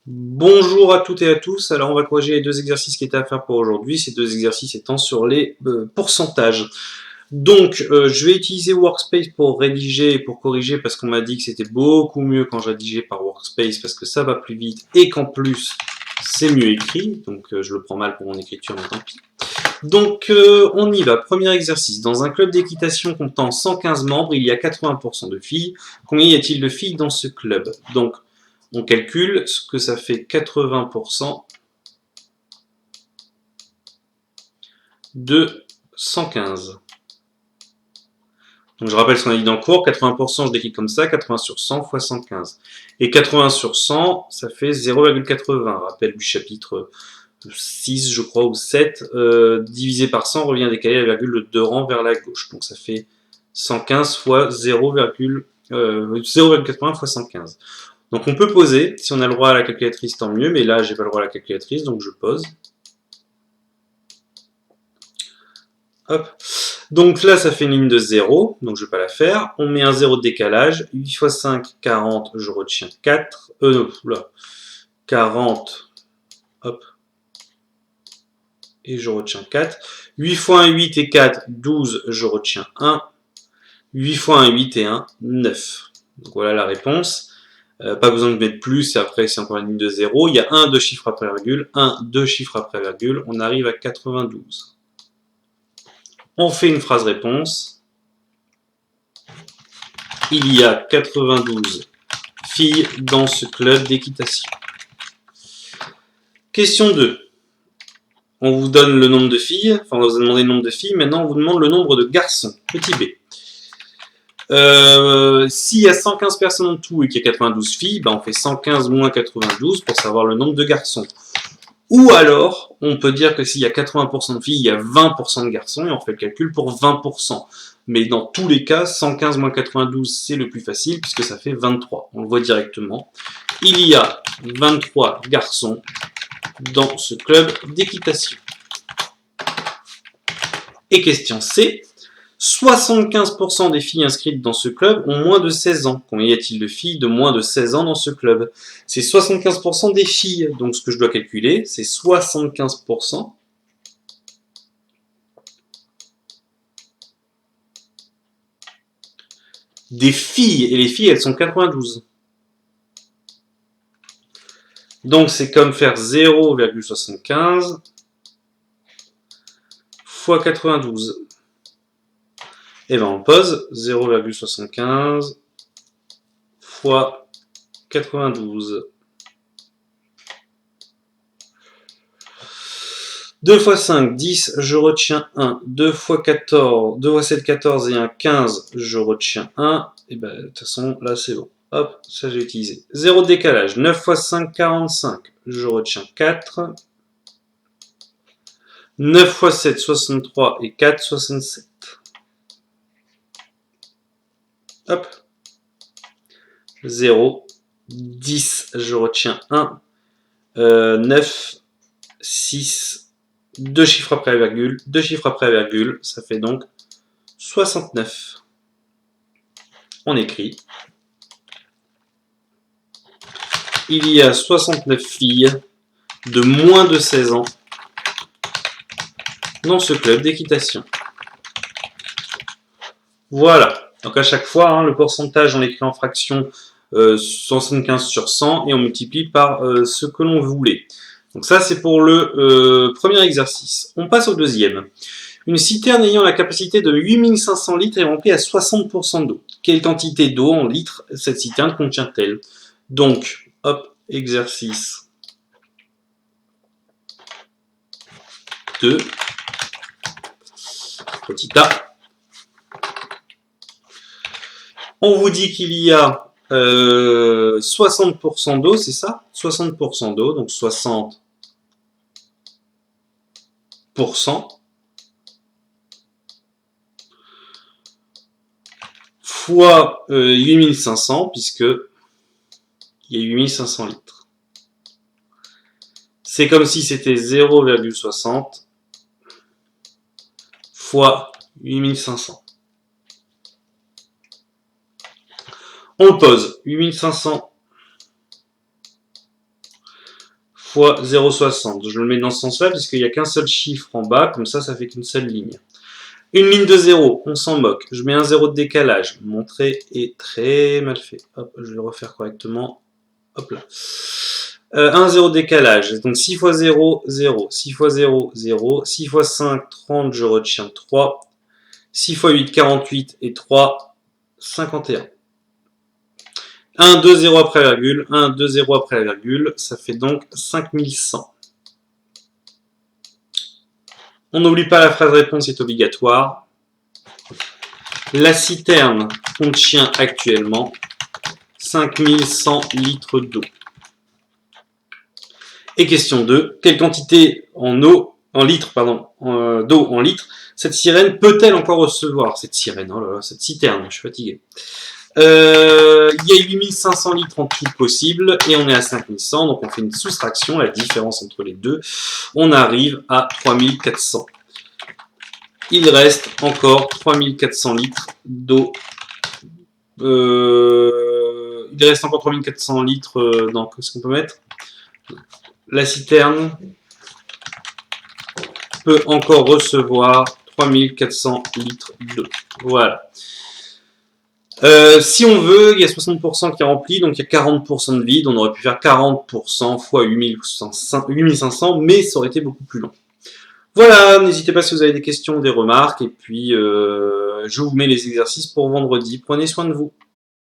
Bonjour à toutes et à tous. Alors, on va corriger les deux exercices qui étaient à faire pour aujourd'hui. Ces deux exercices étant sur les pourcentages. Donc, je vais utiliser Workspace pour rédiger et pour corriger parce qu'on m'a dit que c'était beaucoup mieux quand je rédigeais par Workspace parce que ça va plus vite et qu'en plus, c'est mieux écrit. Donc, je le prends mal pour mon écriture, mais tant pis. Donc, on y va. Premier exercice. Dans un club d'équitation comptant 115 membres, il y a 80% de filles. Combien y a-t-il de filles dans ce club? Donc, on calcule ce que ça fait 80% de 115. Donc je rappelle ce qu'on a dit dans le cours, 80% je décline comme ça, 80 sur 100 fois 115. Et 80 sur 100, ça fait 0,80. Rappel du chapitre 6, je crois, ou 7, divisé par 100 revient à décaler la virgule de 2 rangs vers la gauche. Donc ça fait 115 fois 0,80 fois 115. Donc on peut poser, si on a le droit à la calculatrice, tant mieux, mais là j'ai pas le droit à la calculatrice, donc je pose. Hop. Donc là, ça fait une ligne de 0, donc je ne vais pas la faire. On met un 0 de décalage. 8 fois 5, 40, je retiens 4. Là, 40, hop, et je retiens 4. 8 fois 1, 8 et 4, 12, je retiens 1. 8 fois 1, 8 et 1, 9. Donc voilà la réponse. Pas besoin de mettre plus, et après c'est encore une ligne de 0. Il y a 1, 2 chiffres après virgule, 1, 2 chiffres après virgule. On arrive à 92. On fait une phrase réponse. Il y a 92 filles dans ce club d'équitation. Question 2. On vous donne le nombre de filles, enfin on vous a demandé le nombre de filles, maintenant on vous demande le nombre de garçons, petit b. S'il y a 115 personnes en tout et qu'il y a 92 filles, on fait 115 moins 92 pour savoir le nombre de garçons. Ou alors, on peut dire que s'il y a 80% de filles, il y a 20% de garçons et on fait le calcul pour 20%. Mais dans tous les cas, 115 moins 92, c'est le plus facile puisque ça fait 23. On le voit directement. Il y a 23 garçons dans ce club d'équitation. Et question C. 75% des filles inscrites dans ce club ont moins de 16 ans. Combien y a-t-il de filles de moins de 16 ans dans ce club? C'est 75% des filles. Donc ce que je dois calculer, c'est 75% des filles. Et les filles, elles sont 92. Donc c'est comme faire 0,75 fois 92. Et bien on pose 0,75 fois 92. 2 fois 5, 10, je retiens 1. 2 fois 14, 2 fois 7, 14 et 1, 15, je retiens 1. Et ben, de toute façon, là, c'est bon. Hop, ça, j'ai utilisé. 0 de décalage. 9 fois 5, 45, je retiens 4. 9 fois 7, 63 et 4, 67. Hop. 0, 10, je retiens 1. 9, 6, 2 chiffres après la virgule, 2 chiffres après la virgule, ça fait donc 69. On écrit. Il y a 69 filles de moins de 16 ans dans ce club d'équitation. Voilà. Donc à chaque fois, le pourcentage, on l'écrit en fraction 75 sur 100 et on multiplie par ce que l'on voulait. Donc ça, c'est pour le premier exercice. On passe au deuxième. Une citerne ayant la capacité de 8500 litres est remplie à 60% d'eau. Quelle quantité d'eau en litres cette citerne contient-elle? Donc, hop, exercice 2. Petit a. On vous dit qu'il y a 60% d'eau, c'est ça? 60% d'eau, donc 60% fois 8500, puisque il y a 8500 litres. C'est comme si c'était 0,60 fois 8500. On pose 8500 fois 0,60. Je le mets dans ce sens-là, puisqu'il n'y a qu'un seul chiffre en bas, comme ça fait qu'une seule ligne. Une ligne de 0, on s'en moque. Je mets un 0 de décalage. Mon trait est très mal fait. Hop, je vais le refaire correctement. Hop là. 1, 0 de décalage. Donc 6 fois 0, 0. 6 fois 0, 0. 6 fois 5, 30, je retiens 3. 6 fois 8, 48. Et 3, 51. 1, 2, 0 après la virgule. 1, 2, 0 après la virgule. Ça fait donc 5100. On n'oublie pas la phrase réponse est obligatoire. La citerne contient actuellement 5100 litres d'eau. Et question 2. Quelle quantité d'eau en litres cette sirène peut-elle encore recevoir? Cette sirène, oh là là, cette citerne, je suis fatigué. Il y a 8500 litres en tout possible et on est à 5100, donc on fait une soustraction, la différence entre les deux. On arrive à 3400. Il reste encore 3400 litres d'eau. Il reste encore 3400 litres dans ce qu'on peut mettre. La citerne peut encore recevoir 3400 litres d'eau. Voilà. Si on veut, il y a 60% qui est rempli, donc il y a 40% de vide. On aurait pu faire 40% fois 8500, mais ça aurait été beaucoup plus long. Voilà, n'hésitez pas si vous avez des questions ou des remarques, et puis je vous mets les exercices pour vendredi. Prenez soin de vous.